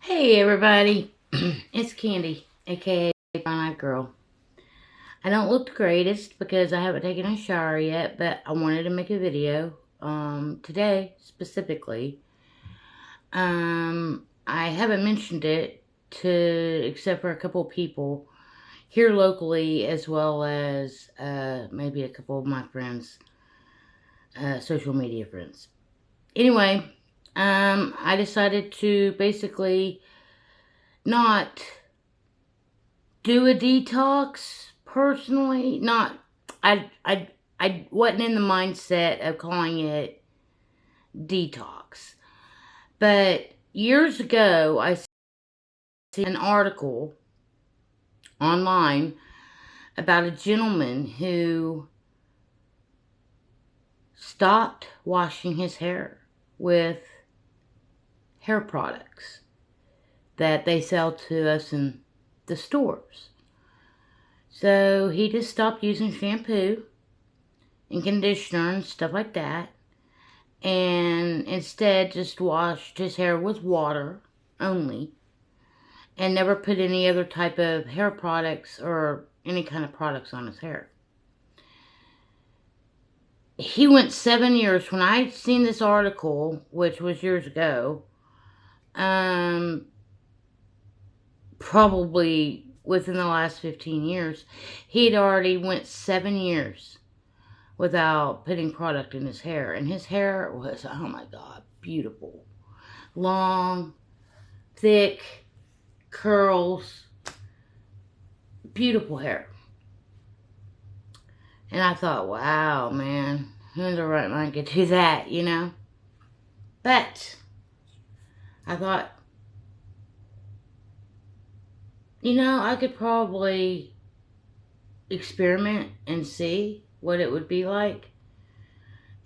Hey everybody, it's Kandi, aka Brown Eyed Girl. I don't look the greatest because I haven't taken a shower yet, but I wanted to make a video today specifically. I haven't mentioned it except for a couple of people here locally, as well as maybe a couple of my friends, social media friends. Anyway, I decided to basically not do a detox personally. Not I wasn't in the mindset of calling it detox. But years ago I seen an article online about a gentleman who stopped washing his hair with hair products that they sell to us in the stores. So he just stopped using shampoo and conditioner and stuff like that, and instead just washed his hair with water only, and never put any other type of hair products or any kind of products on his hair. He went 7 years. When I seen this article, which was years ago, probably within the last 15 years, he'd already went 7 years without putting product in his hair. And his hair was, oh my God, beautiful. Long, thick, curls, beautiful hair. And I thought, wow, man, who in the right mind could do that, you know? But I thought, you know, I could probably experiment and see what it would be like,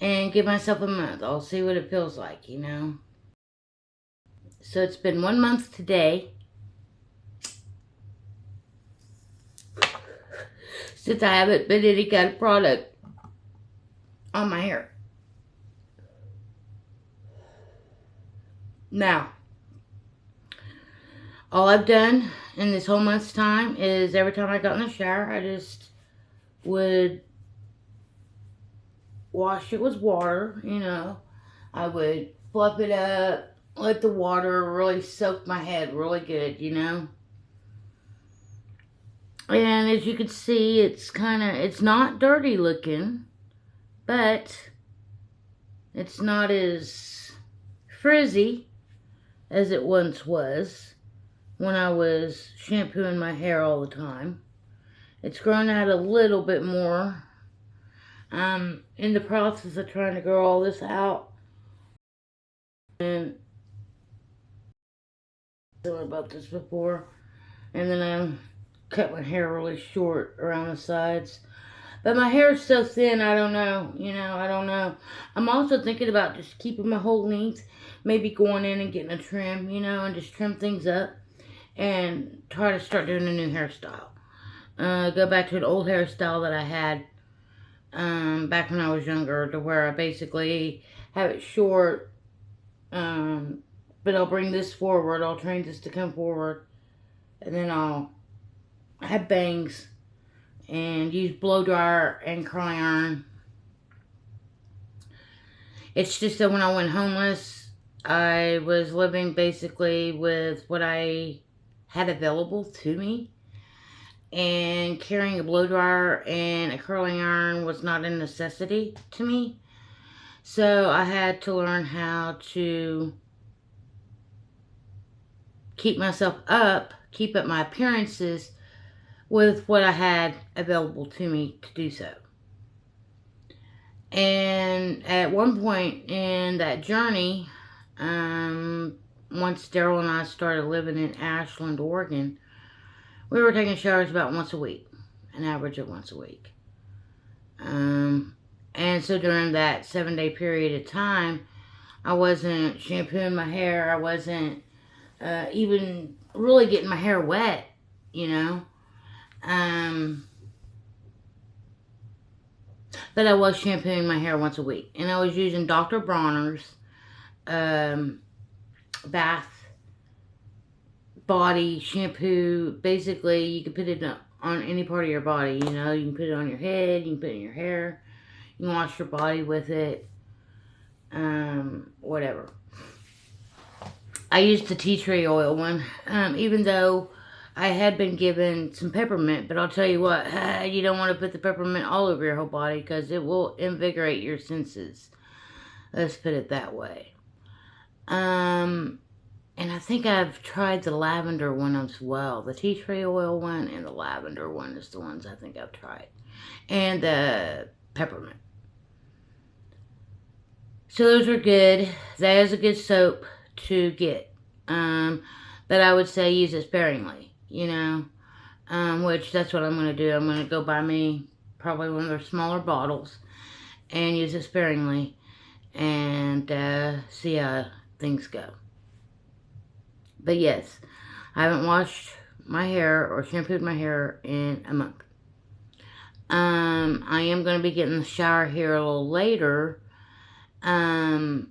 and give myself a month. I'll see what it feels like, you know. So it's been 1 month today since I haven't put any kind of product on my hair. Now, all I've done in this whole month's time is every time I got in the shower, I just would wash it with water, you know. I would fluff it up, let the water really soak my head really good, you know. And as you can see, it's not dirty looking, but it's not as frizzy as it once was when I was shampooing my hair all the time. It's grown out a little bit more. I'm in the process of trying to grow all this out. And I thought about this before. And then I cut my hair really short around the sides. But my hair is so thin, I don't know. You know, I don't know. I'm also thinking about just keeping my whole length. Maybe going in and getting a trim, you know, and just trim things up. And try to start doing a new hairstyle. Go back to an old hairstyle that I had back when I was younger, to where I basically have it short, but I'll bring this forward. I'll train this to come forward, and then I'll have bangs and use blow dryer and curling iron. It's just that when I went homeless, I was living basically with what I had available to me, and carrying a blow dryer and a curling iron was not a necessity to me. So I had to learn how to keep myself up, keep up my appearances with what I had available to me to do so. And at one point in that journey, once Daryl and I started living in Ashland, Oregon, we were taking showers about once a week, an average of once a week. And so during that 7-day period of time, I wasn't shampooing my hair. I wasn't even really getting my hair wet, you know. But I was shampooing my hair once a week. And I was using Dr. Bronner's bath body shampoo. Basically, you can put it on any part of your body. You know, you can put it on your head, you can put it in your hair, you can wash your body with it, whatever. I used the tea tree oil one, even though I had been given some peppermint, but I'll tell you what, you don't want to put the peppermint all over your whole body because it will invigorate your senses. Let's put it that way. And I think I've tried the lavender one as well. The tea tree oil one and the lavender one is the ones I think I've tried. And the peppermint. So those are good. That is a good soap to get. But I would say use it sparingly, you know. Which that's what I'm going to do. I'm going to go buy me probably one of their smaller bottles and use it sparingly and see how things go. But yes, I haven't washed my hair or shampooed my hair in a month. I am going to be getting the shower here a little later. I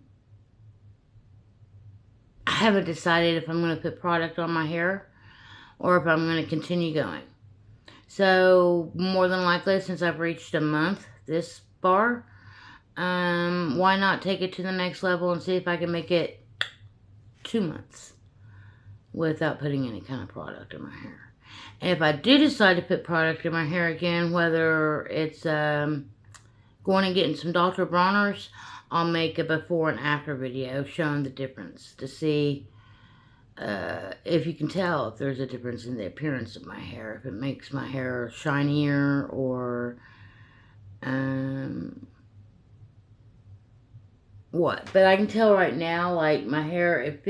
haven't decided if I'm going to put product on my hair or if I'm going to continue going. So, more than likely, since I've reached a month this far, why not take it to the next level and see if I can make it 2 months without putting any kind of product in my hair. And if I do decide to put product in my hair again, whether it's going and getting some Dr. Bronner's, I'll make a before and after video showing the difference to see if you can tell if there's a difference in the appearance of my hair, if it makes my hair shinier or what. But I can tell right now, like, my hair, it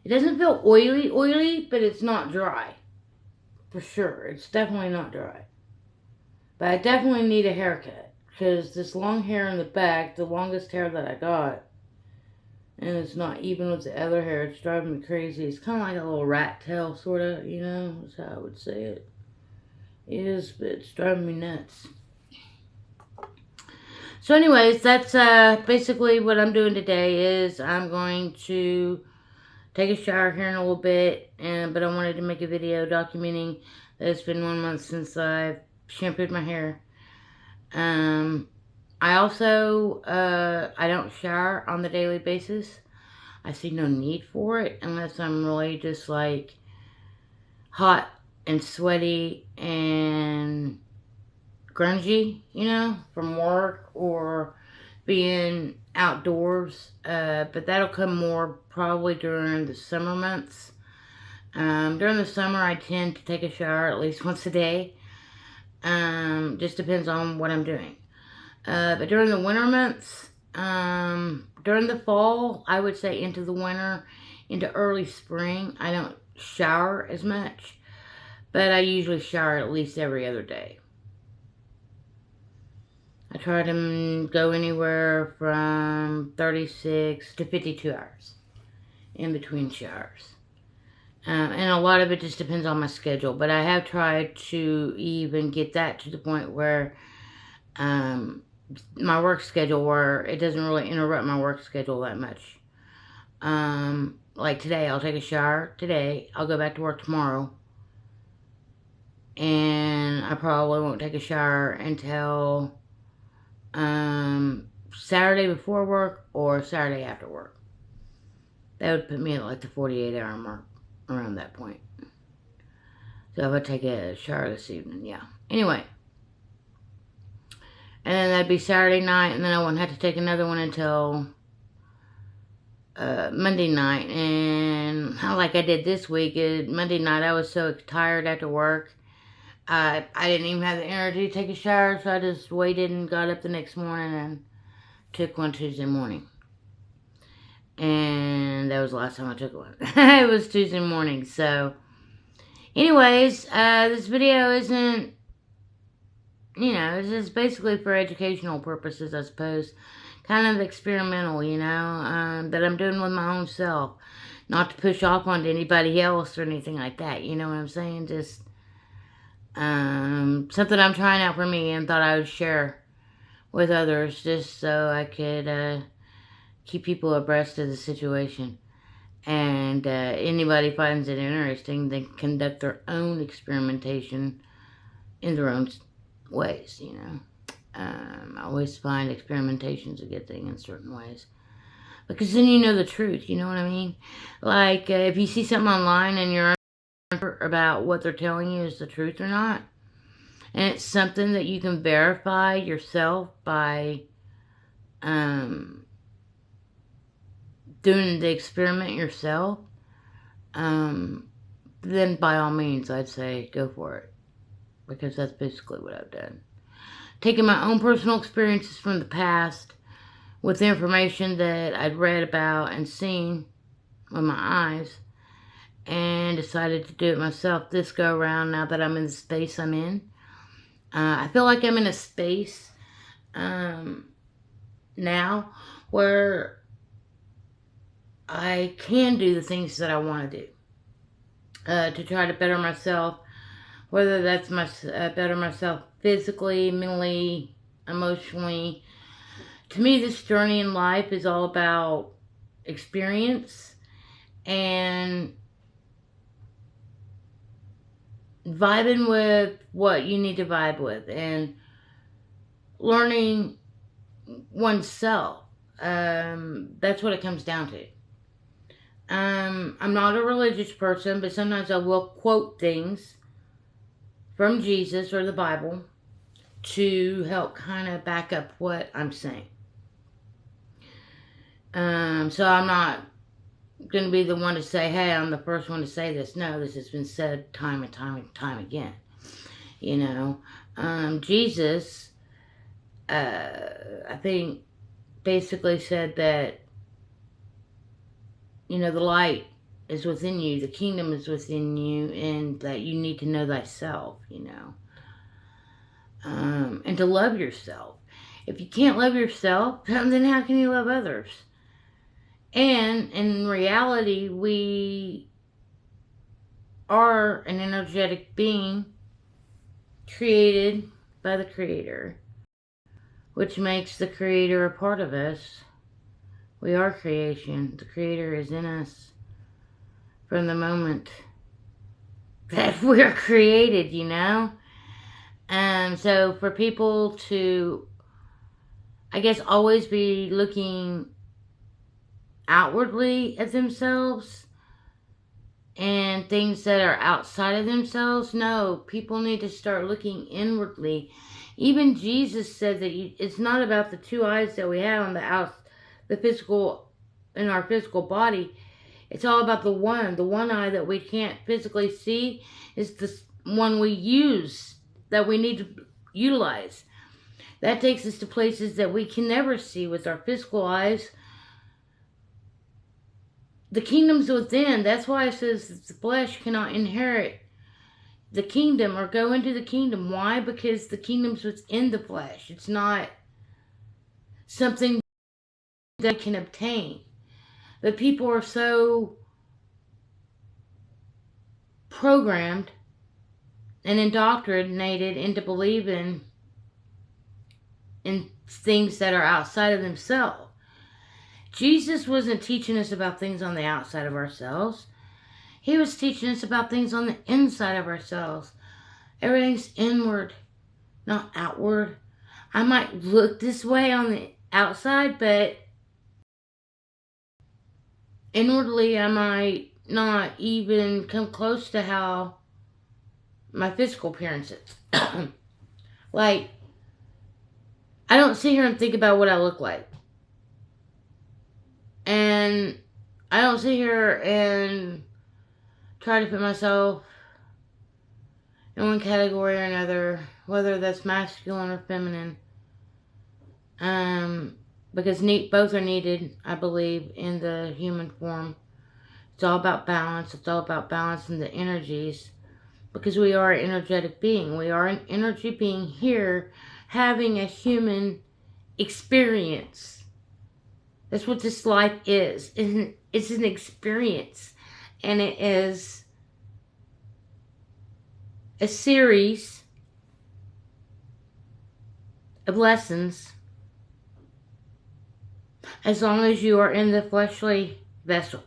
doesn't feel oily, but it's not dry. For sure. It's definitely not dry. But I definitely need a haircut. Because this long hair in the back, the longest hair that I got, and it's not even with the other hair, it's driving me crazy. It's kind of like a little rat tail, sort of, you know? That's how I would say it. It is, but it's driving me nuts. So anyways, that's basically what I'm doing today is I'm going to take a shower here in a little bit, but I wanted to make a video documenting that it's been 1 month since I've shampooed my hair. I also, I don't shower on the daily basis. I see no need for it unless I'm really just like hot and sweaty and grungy, you know, from work or being outdoors. But that'll come more probably during the summer months. During the summer, I tend to take a shower at least once a day. Just depends on what I'm doing. But during the winter months, during the fall, I would say into the winter, into early spring, I don't shower as much. But I usually shower at least every other day. I try to go anywhere from 36 to 52 hours in between showers. And a lot of it just depends on my schedule. But I have tried to even get that to the point where my work schedule, where it doesn't really interrupt my work schedule that much. Like today, I'll take a shower today. I'll go back to work tomorrow. And I probably won't take a shower until Saturday before work or Saturday after work. That would put me at like the 48-hour mark, around that point. So if I take a shower this evening, yeah. Anyway. And then that'd be Saturday night, and then I wouldn't have to take another one until Monday night. And like I did this week, Monday night I was so tired after work. I didn't even have the energy to take a shower, so I just waited and got up the next morning and took one Tuesday morning. And that was the last time I took one. It was Tuesday morning, so... Anyways, this video isn't... You know, it's just basically for educational purposes, I suppose. Kind of experimental, you know, that I'm doing with my own self. Not to push off onto anybody else or anything like that, you know what I'm saying? Just... something I'm trying out for me and thought I would share with others just so I could keep people abreast of the situation. And anybody finds it interesting, they conduct their own experimentation in their own ways, you know. I always find experimentation's a good thing in certain ways. Because then you know the truth, you know what I mean? Like, if you see something online and you're unsure about what they're telling you is the truth or not, and it's something that you can verify yourself by doing the experiment yourself, then by all means, I'd say go for it. Because that's basically what I've done. Taking my own personal experiences from the past with information that I'd read about and seen with my eyes, and decided to do it myself this go around now that I'm in the space I'm in. I feel like I'm in a space now where I can do the things that I want to do to try to better myself, whether that's better myself physically, mentally, emotionally. To me, this journey in life is all about experience and vibing with what you need to vibe with and learning oneself. That's what it comes down to. I'm not a religious person, but sometimes I will quote things from Jesus or the Bible to help kind of back up what I'm saying. So I'm not going to be the one to say, hey, I'm the first one to say this. No, this has been said time and time and time again. You know, Jesus, I think, basically said that, you know, the light is within you, the kingdom is within you, and that you need to know thyself, you know, and to love yourself. If you can't love yourself, then how can you love others? And in reality, we are an energetic being created by the Creator, which makes the Creator a part of us. We are creation. The Creator is in us from the moment that we're created, you know? And so for people to, I guess, always be looking outwardly at themselves and things that are outside of themselves, no, people need to start looking inwardly. Even Jesus said that it's not about the two eyes that we have on the physical, in our physical body. It's all about the one eye that we can't physically see is the one we use, that we need to utilize. That takes us to places that we can never see with our physical eyes. The kingdom's within. That's why it says that the flesh cannot inherit the kingdom or go into the kingdom. Why? Because the kingdom's within the flesh. It's not something that can obtain. But people are so programmed and indoctrinated into believing in things that are outside of themselves. Jesus wasn't teaching us about things on the outside of ourselves. He was teaching us about things on the inside of ourselves. Everything's inward, not outward. I might look this way on the outside, but inwardly I might not even come close to how my physical appearance is. Like, I don't sit here and think about what I look like. And I don't sit here and try to put myself in one category or another, whether that's masculine or feminine. Because both are needed, I believe, in the human form. It's all about balance. It's all about balancing the energies. Because we are an energetic being. We are an energy being here having a human experience. That's what this life is. It's an experience. And it is a series of lessons as long as you are in the fleshly vessel.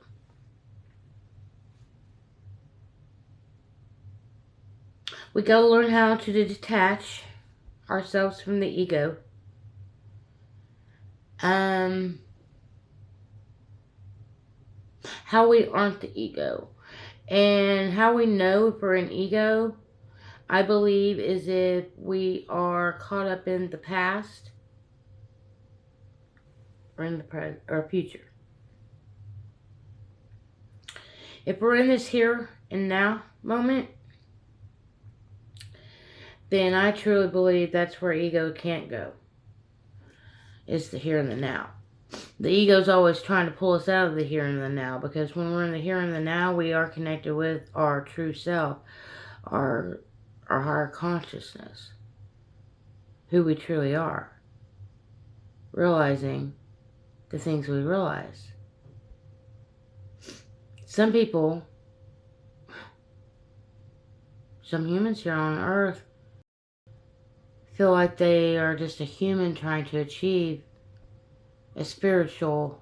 We got to learn how to detach ourselves from the ego. How we aren't the ego. And how we know if we're an ego, I believe, is if we are caught up in the past or in the present or future. If we're in this here and now moment, then I truly believe that's where ego can't go. It's the here and the now. The ego's always trying to pull us out of the here and the now, because when we're in the here and the now, we are connected with our true self, our higher consciousness, who we truly are, realizing the things we realize. Some people, some humans here on earth, feel like they are just a human trying to achieve a spiritual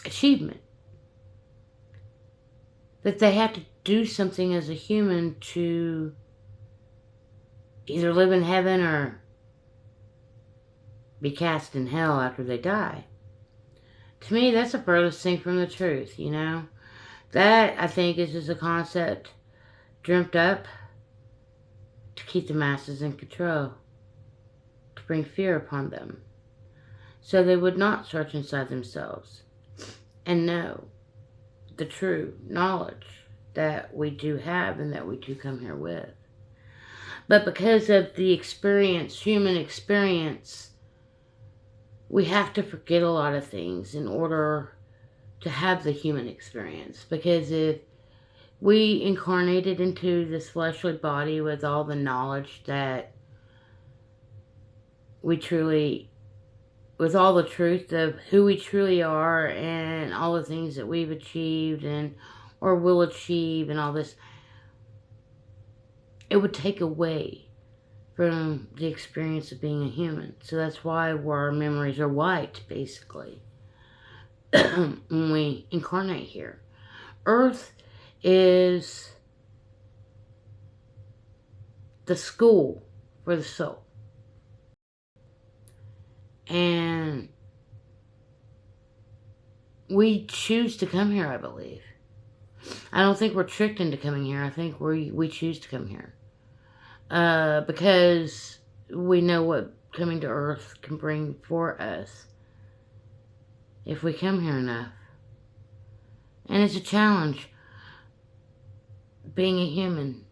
achievement. That they have to do something as a human to either live in heaven or be cast in hell after they die. To me, that's the furthest thing from the truth, you know? That, I think, is just a concept dreamt up to keep the masses in control, to bring fear upon them, so they would not search inside themselves and know the true knowledge that we do have and that we do come here with. But because of the experience, human experience, we have to forget a lot of things in order to have the human experience. Because if we incarnated into this fleshly body with all the knowledge that we truly, with all the truth of who we truly are and all the things that we've achieved and or will achieve and all this, it would take away from the experience of being a human. So that's why our memories are white, basically, when we incarnate here. Earth is the school for the soul. And we choose to come here, I believe. I don't think we're tricked into coming here. I think we choose to come here. Because we know what coming to Earth can bring for us if we come here enough. And it's a challenge being a human.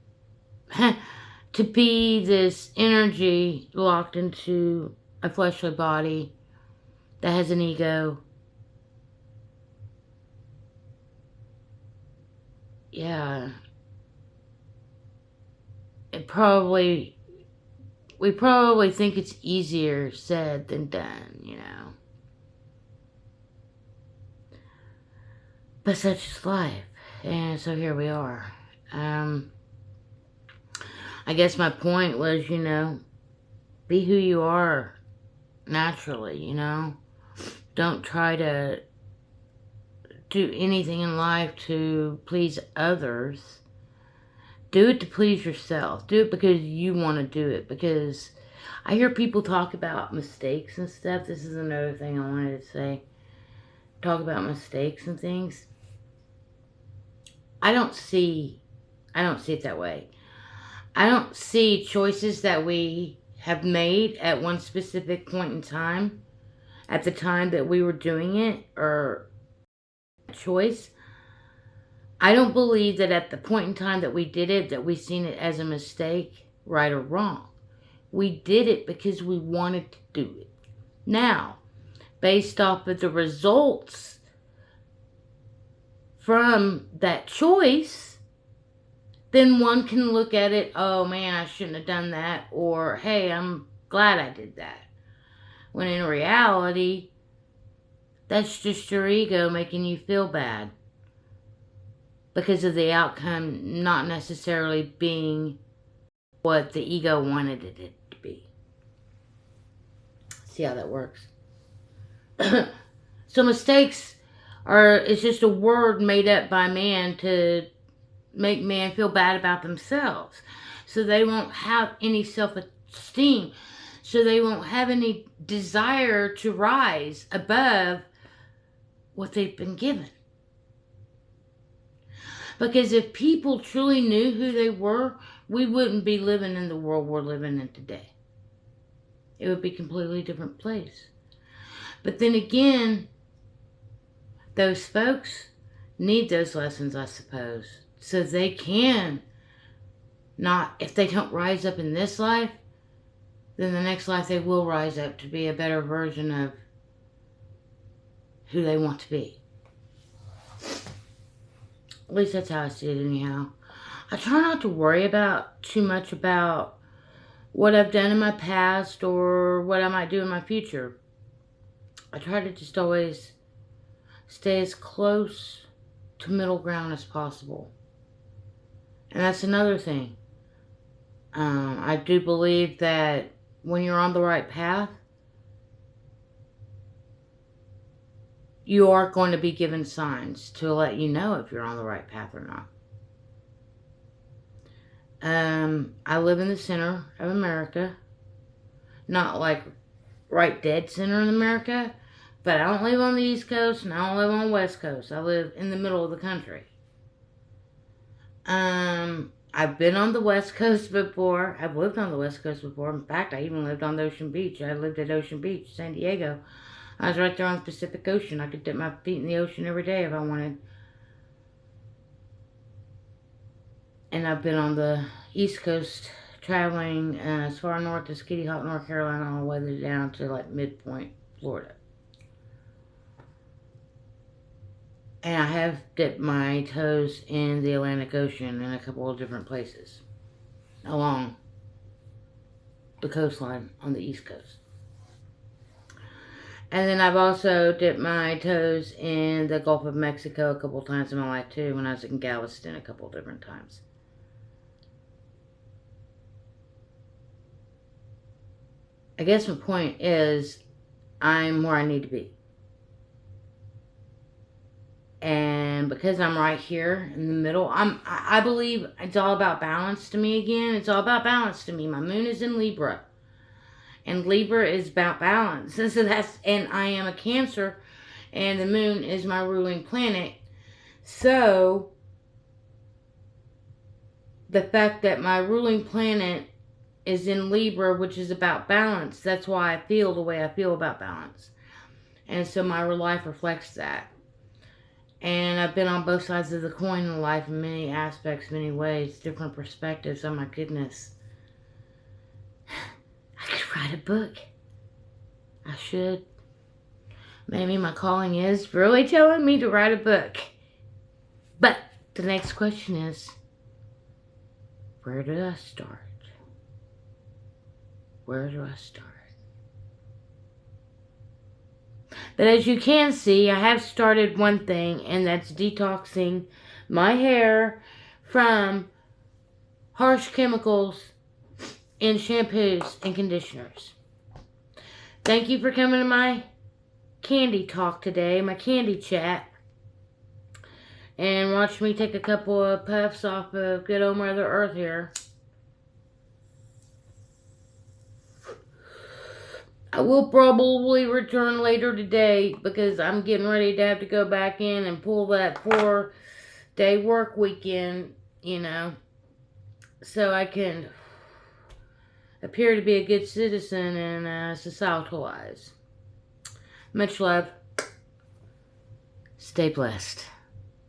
To be this energy locked into a fleshly body that has an ego. Yeah. We probably think it's easier said than done, you know. But such is life. And so here we are. I guess my point was, you know, be who you are naturally, you know. Don't try to do anything in life to please others. Do it to please yourself. Do it because you want to do it. Because I hear people talk about mistakes and stuff. This is another thing I wanted to say. Talk about mistakes and things. I don't see it that way. I don't see choices that we have made at one specific point in time, at the time that we were doing it, or choice. I don't believe that at the point in time that we did it, that we seen it as a mistake, right or wrong. We did it because we wanted to do it. Now, based off of the results from that choice, then one can look at it, oh man, I shouldn't have done that, or hey, I'm glad I did that. When in reality, that's just your ego making you feel bad because of the outcome not necessarily being what the ego wanted it to be. See how that works? So mistakes Or it's just a word made up by man to make man feel bad about themselves. So they won't have any self-esteem. So they won't have any desire to rise above what they've been given. Because if people truly knew who they were, we wouldn't be living in the world we're living in today. It would be a completely different place. But then again, those folks need those lessons, I suppose, so they can not, if they don't rise up in this life, then the next life they will rise up to be a better version of who they want to be. At least that's how I see it anyhow. I try not to worry about too much about what I've done in my past or what I might do in my future. I try to just always stay as close to middle ground as possible. And that's another thing. I do believe that when you're on the right path, you are going to be given signs to let you know if you're on the right path or not. I live in the center of America. Not like right dead center in America, but I don't live on the East Coast and I don't live on the West Coast. I live in the middle of the country. I've been on the West Coast before. I've lived on the West Coast before. In fact, I even lived on Ocean Beach. I lived at Ocean Beach, San Diego. I was right there on the Pacific Ocean. I could dip my feet in the ocean every day if I wanted. And I've been on the East Coast, traveling as far north as Kitty Hawk, North Carolina, all the way down to like midpoint, Florida. And I have dipped my toes in the Atlantic Ocean in a couple of different places along the coastline on the East Coast. And then I've also dipped my toes in the Gulf of Mexico a couple of times in my life too, when I was in Galveston a couple of different times. I guess my point is, I'm where I need to be. And because I'm right here in the middle, I believe it's all about balance to me again. It's all about balance to me. My moon is in Libra. And Libra is about balance. And I am a Cancer, and the moon is my ruling planet. So, the fact that my ruling planet is in Libra, which is about balance, that's why I feel the way I feel about balance. And so my life reflects that. And I've been on both sides of the coin in life in many aspects, many ways, different perspectives. Oh my goodness. I could write a book. I should. Maybe my calling is really telling me to write a book. But the next question is, where do I start? Where do I start? But as you can see, I have started one thing, and that's detoxing my hair from harsh chemicals in shampoos and conditioners. Thank you for coming to my Kandi talk today, my Kandi chat. And watch me take a couple of puffs off of good old Mother Earth here. I will probably return later today because I'm getting ready to have to go back in and pull that 4-day work weekend, you know, so I can appear to be a good citizen and societal eyes. Much love. Stay blessed.